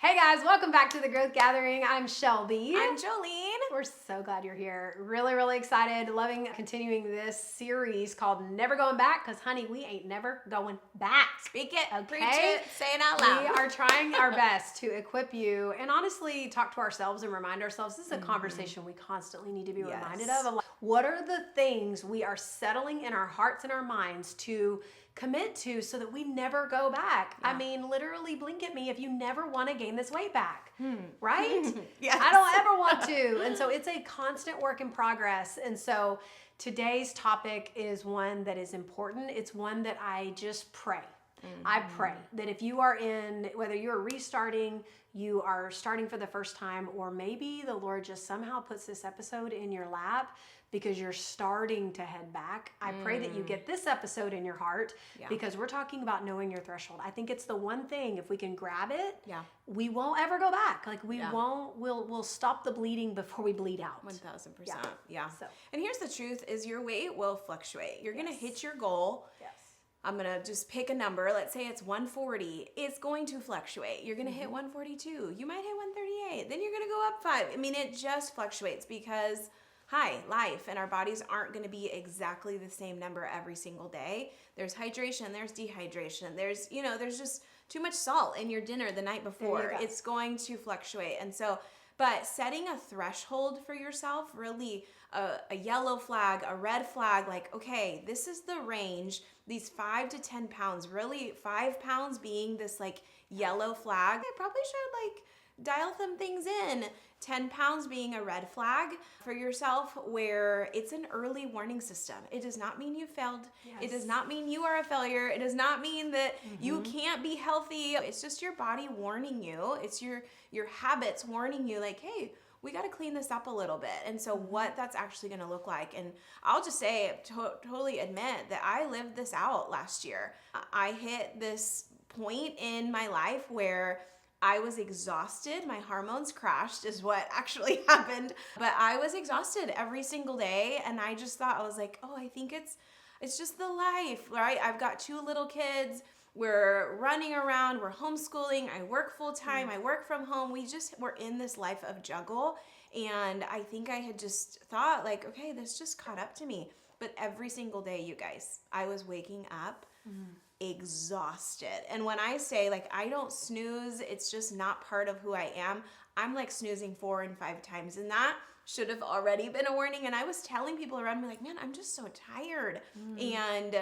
Hey guys, welcome back to the Growth Gathering. I'm Shelby. I'm Jolene. We're so glad you're here. Really, really excited. Loving continuing this series called Never Going Back, because honey, we ain't never going back. Speak it, Okay? preach it, say it out loud. We are trying our best to equip you and honestly talk to ourselves and remind ourselves. This is a conversation we constantly need to be reminded of. Like, what are the things we are settling in our hearts and our minds to commit to so that we never go back? I mean, literally blink at me if you never want to gain this weight back, right? Yes. I don't ever want to. And so it's a constant work in progress. And so today's topic is one that is important. It's one that I just pray. I pray that if you are in, whether you're restarting, you are starting for the first time, or maybe the Lord just somehow puts this episode in your lap because you're starting to head back. I pray that you get this episode in your heart because we're talking about knowing your threshold. I think it's the one thing, if we can grab it, we won't ever go back. Like we'll stop the bleeding before we bleed out. 1000%. So. And here's the truth is your weight will fluctuate. You're going to hit your goal. Yes. I'm going to just pick a number. Let's say it's 140. It's going to fluctuate. You're going to hit 142. You might hit 138. Then you're going to go up 5. I mean, it just fluctuates because life and our bodies aren't going to be exactly the same number every single day. There's hydration, there's dehydration, there's just too much salt in your dinner the night before. It's going to fluctuate. And so, but setting a threshold for yourself, really a yellow flag, a red flag, like, okay, this is the range, these 5 to 10 pounds, really 5 pounds being this like yellow flag. I probably should like dial some things in. 10 pounds being a red flag for yourself where it's an early warning system. It does not mean you failed. Yes. It does not mean you are a failure. It does not mean that you can't be healthy. It's just your body warning you. It's your habits warning you like, hey, we got to clean this up a little bit. And so what that's actually going to look like. And I'll just say, totally admit that I lived this out last year. I hit this point in my life where I was exhausted. My hormones crashed is what actually happened. But I was exhausted every single day. And I just thought, I was like, oh, I think it's just the life, right? I've got 2 little kids. We're running around. We're homeschooling. I work full time. I work from home. We're in this life of juggle. And I think I had just thought like, okay, this just caught up to me. But every single day, you guys, I was waking up exhausted. And when I say like I don't snooze, it's just not part of who I am. I'm like snoozing 4 and 5 times, and that should have already been a warning. And I was telling people around me like, man, I'm just so tired. And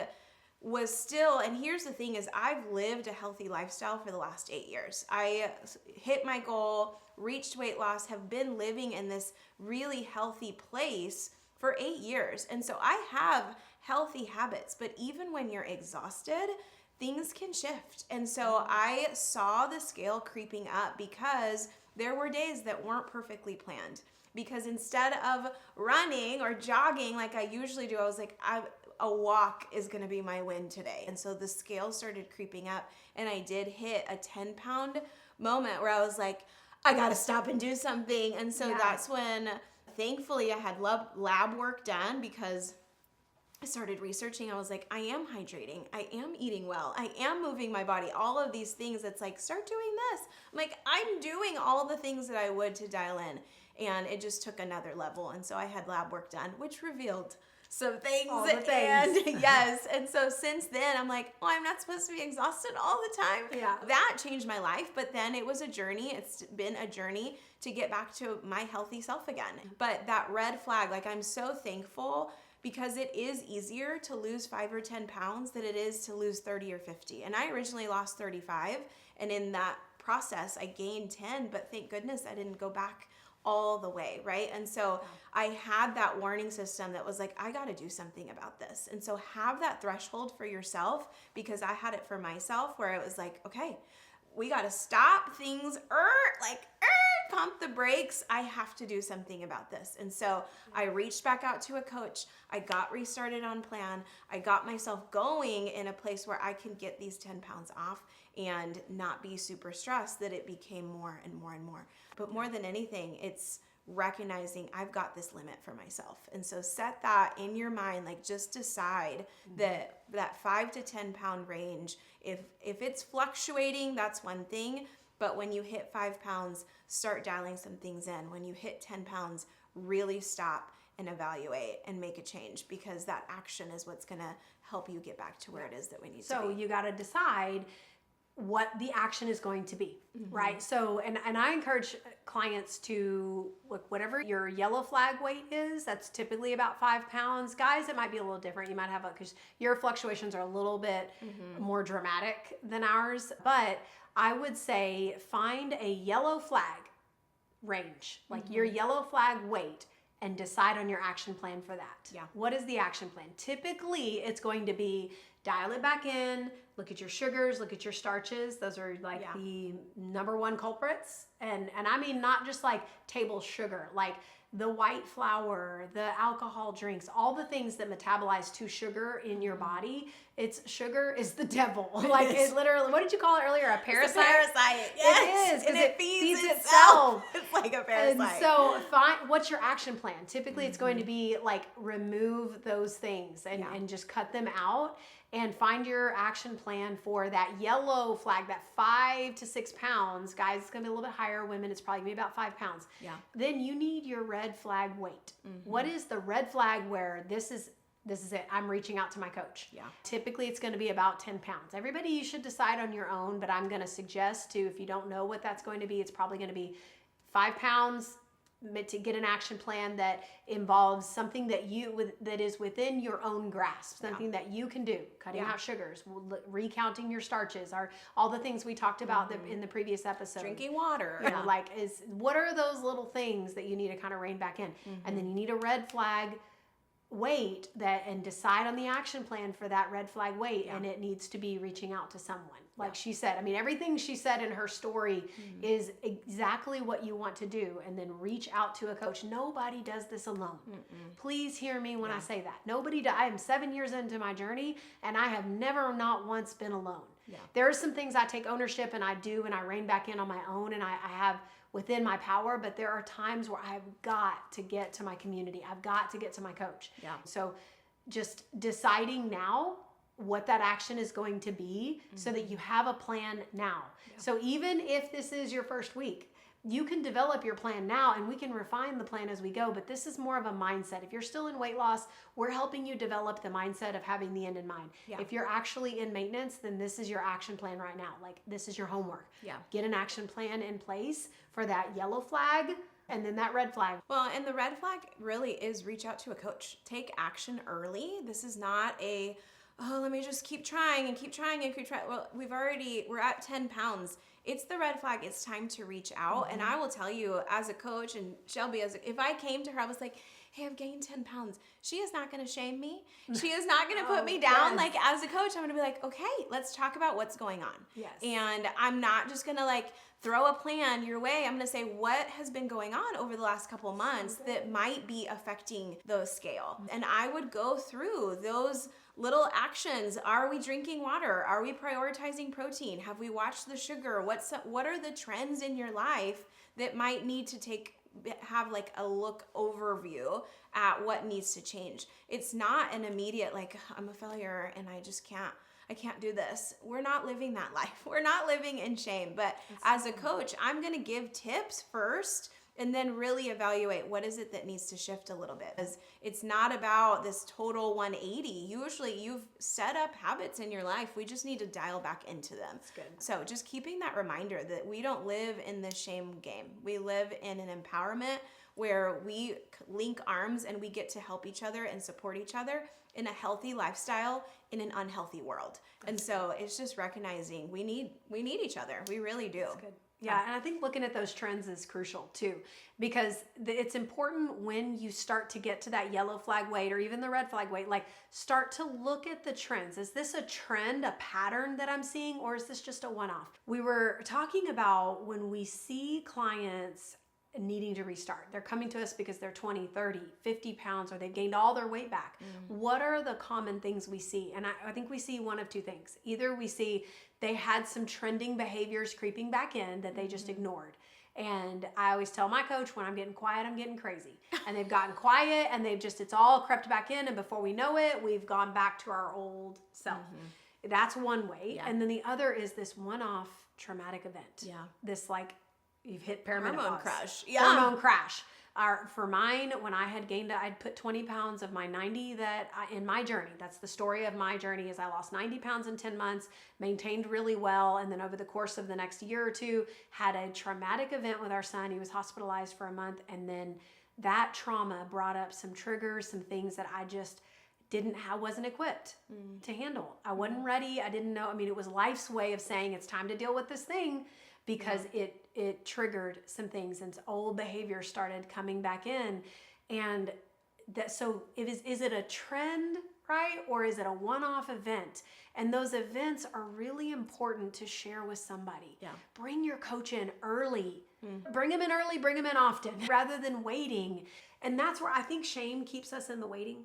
was still, and here's the thing is I've lived a healthy lifestyle for the last 8 years. I hit my goal, reached weight loss, have been living in this really healthy place for 8 years. And so I have healthy habits, but even when you're exhausted, things can shift. And so I saw the scale creeping up because there were days that weren't perfectly planned. Because instead of running or jogging like I usually do, I was like, a walk is going to be my win today. And so the scale started creeping up, and I did hit a 10-pound moment where I was like, I got to stop and do something. And so that's when thankfully I had lab work done because I started researching. I was like, I am hydrating. I am eating well. I am moving my body. All of these things. It's like, start doing this. I'm like, I'm doing all the things that I would to dial in. And it just took another level. And so I had lab work done, which revealed some things. All the things. And yes. And so since then, I'm like, oh, I'm not supposed to be exhausted all the time. Yeah. That changed my life. But then it was a journey. It's been a journey to get back to my healthy self again. But that red flag, like I'm so thankful because it is easier to lose 5 or 10 pounds than it is to lose 30 or 50. And I originally lost 35. And in that process, I gained 10. But thank goodness I didn't go back all the way, right? And so I had that warning system that was like, I got to do something about this. And so have that threshold for yourself, because I had it for myself where it was like, okay, we got to stop things, pump the brakes. I have to do something about this. And so I reached back out to a coach. I got restarted on plan. I got myself going in a place where I can get these 10 pounds off and not be super stressed that it became more and more and more. But more than anything, it's recognizing I've got this limit for myself. And so set that in your mind, like just decide that 5 to 10 pound range, if it's fluctuating, that's one thing. But when you hit 5 pounds, start dialing some things in. When you hit 10 pounds, really stop and evaluate and make a change, because that action is what's going to help you get back to where it is that we need to be. So you got to decide what the action is going to be, right? So, and I encourage clients to look, whatever your yellow flag weight is, that's typically about 5 pounds. Guys, it might be a little different. You might have because your fluctuations are a little bit more dramatic than ours. But I would say find a yellow flag range, like your yellow flag weight, and decide on your action plan for that. Yeah. What is the action plan? Typically, it's going to be dial it back in, look at your sugars, look at your starches. Those are like the number one culprits. And I mean, not just like table sugar, like the white flour, the alcohol drinks, all the things that metabolize to sugar in your body. It's sugar is the devil. Like it literally, what did you call it earlier? A parasite? It's a parasite. Yes. It is, because it feeds itself. It's like a parasite. And so find what's your action plan. Typically it's going to be like remove those things and just cut them out, and find your action plan for that yellow flag, that 5 to 6 pounds. Guys, it's gonna be a little bit higher. Women, it's probably gonna be about 5 pounds. Yeah. Then you need your red flag weight. What is the red flag where this is it? I'm reaching out to my coach. Yeah. Typically it's gonna be about 10 pounds. Everybody, you should decide on your own, but I'm gonna suggest to, if you don't know what that's going to be, it's probably gonna be 5 pounds, to get an action plan that involves something that that is within your own grasp, something that you can do, cutting out sugars, recounting your starches, all the things we talked about in the previous episode. Drinking water. You know, like what are those little things that you need to kind of rein back in? And then you need a red flag weight and decide on the action plan for that red flag weight, and it needs to be reaching out to someone. Like she said, I mean, everything she said in her story is exactly what you want to do, and then reach out to a coach. Nobody does this alone. Please hear me when I say that. Nobody does. I am 7 years into my journey, and I have never, not once, been alone. Yeah. There are some things I take ownership and I do, and I rein back in on my own, and I have within my power, but there are times where I've got to get to my community. I've got to get to my coach. Yeah. So just deciding now what that action is going to be, so that you have a plan now. Yeah. So even if this is your first week, you can develop your plan now, and we can refine the plan as we go, but this is more of a mindset. If you're still in weight loss, we're helping you develop the mindset of having the end in mind. Yeah. If you're actually in maintenance, then this is your action plan right now. Like, this is your homework. Yeah. Get an action plan in place for that yellow flag and then that red flag. Well, and the red flag really is reach out to a coach. Take action early. This is not let me just keep trying and keep trying and keep trying. Well, we're at 10 pounds. It's the red flag. It's time to reach out. And I will tell you, as a coach, and Shelby, if I came to her, I was like, hey, I've gained 10 pounds. She is not going to shame me. She is not going to put me down. Yes. Like, as a coach, I'm going to be like, okay, let's talk about what's going on. Yes. And I'm not just going to throw a plan your way. I'm going to say, what has been going on over the last couple of months that might be affecting the scale? And I would go through those little actions. Are we drinking water? Are we prioritizing protein? Have we watched the sugar? What are the trends in your life that might need to have a look overview at what needs to change? It's not an immediate, I'm a failure and I can't do this. We're not living that life. We're not living in shame. But as a coach, I'm going to give tips first and then really evaluate what is it that needs to shift a little bit. Because it's not about this total 180. Usually you've set up habits in your life. We just need to dial back into them. That's good. So just keeping that reminder that we don't live in the shame game. We live in an empowerment where we link arms and we get to help each other and support each other in a healthy lifestyle in an unhealthy world. And so it's just recognizing we need each other. We really do. That's good. Yeah, and I think looking at those trends is crucial too, because it's important when you start to get to that yellow flag weight or even the red flag weight, start to look at the trends. Is this a trend, a pattern that I'm seeing, or is this just a one-off? We were talking about when we see clients needing to restart. They're coming to us because they're 20, 30, 50 pounds, or they've gained all their weight back. What are the common things we see? And I think we see one of two things. Either we see they had some trending behaviors creeping back in that they just ignored. And I always tell my coach, when I'm getting quiet, I'm getting crazy. And they've gotten quiet and it's all crept back in. And before we know it, we've gone back to our old self. That's one way. Yeah. And then the other is this one-off traumatic event. Yeah. This like, you've hit perimenopause. Hormone crash. Yeah. Hormone crash. For mine, when I had gained, I'd put 20 pounds of my 90 in my journey. That's the story of my journey is I lost 90 pounds in 10 months, maintained really well. And then over the course of the next year or two, had a traumatic event with our son. He was hospitalized for a month. And then that trauma brought up some triggers, some things that I just wasn't equipped to handle. I wasn't ready. I didn't know. I mean, it was life's way of saying it's time to deal with this thing because it triggered some things and old behavior started coming back in. And that, so is it a trend, right? Or is it a one-off event? And those events are really important to share with somebody. Yeah. Bring your coach in early. Bring them in early, bring them in often rather than waiting. And that's where I think shame keeps us in the waiting.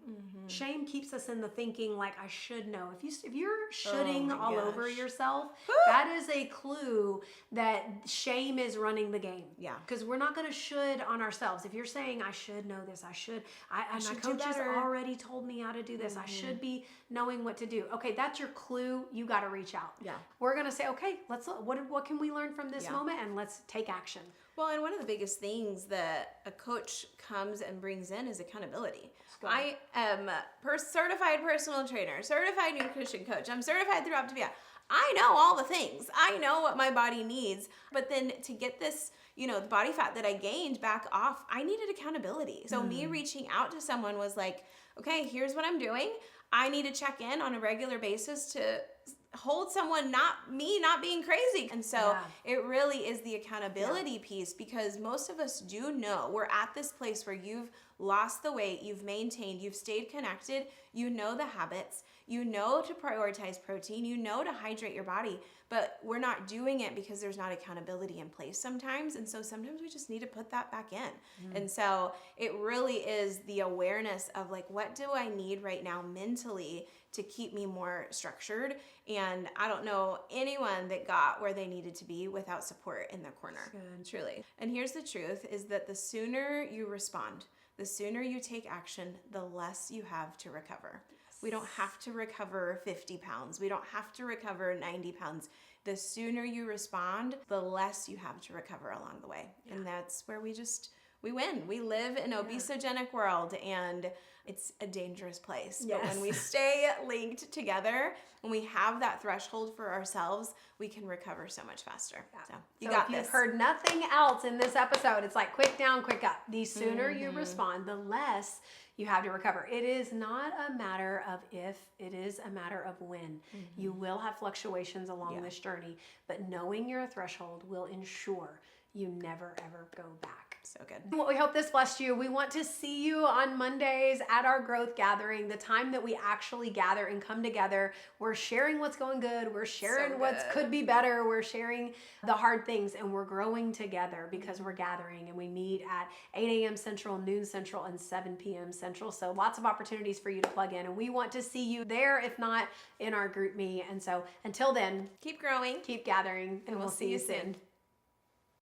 Shame keeps us in the thinking like I should know. If you're shoulding all over yourself, that is a clue that shame is running the game. Yeah. Because we're not going to should on ourselves. If you're saying I should know this, I should my should coach do has better. already told me how to do this. I should be knowing what to do. Okay, that's your clue. You got to reach out. Yeah. We're going to say, okay, what can we learn from this moment, and let's take action. Well, and one of the biggest things that a coach comes and brings in is accountability. I am certified personal trainer, certified nutrition coach. I'm certified through Optavia. I know all the things. I know what my body needs. But then to get this, the body fat that I gained back off, I needed accountability. So me reaching out to someone was like, okay, here's what I'm doing. I need to check in on a regular basis to hold someone, not being crazy. And so it really is the accountability piece, because most of us do know we're at this place where you've lost the weight, you've maintained, you've stayed connected, you know the habits, you know to prioritize protein, you know to hydrate your body, but we're not doing it because there's not accountability in place sometimes. And so sometimes we just need to put that back in. And so it really is the awareness of like, what do I need right now mentally to keep me more structured? And I don't know anyone that got where they needed to be without support in their corner. Truly. And here's the truth is that the sooner you respond, the sooner you take action, the less you have to recover. We don't have to recover 50 pounds. We don't have to recover 90 pounds. The sooner you respond, the less you have to recover along the way. And that's where we win. We live in an obesogenic world, and it's a dangerous place. But when we stay linked together, when we have that threshold for ourselves, we can recover so much faster. So you got this. If you've heard nothing else in this episode, it's like quick down, quick up. The sooner you respond, the less you have to recover. It is not a matter of if, it is a matter of when. You will have fluctuations along this journey, but knowing your threshold will ensure you never ever go back. So good. Well, we hope this blessed you. We want to see you on Mondays at our growth gathering, the time that we actually gather and come together. We're sharing what's going good. We're sharing what could be better. We're sharing the hard things, and we're growing together because we're gathering, and we meet at 8 a.m. Central, noon Central, and 7 p.m. Central. So lots of opportunities for you to plug in, and we want to see you there, if not in our group me. And so until then, Keep growing. keep gathering, and we'll see you soon.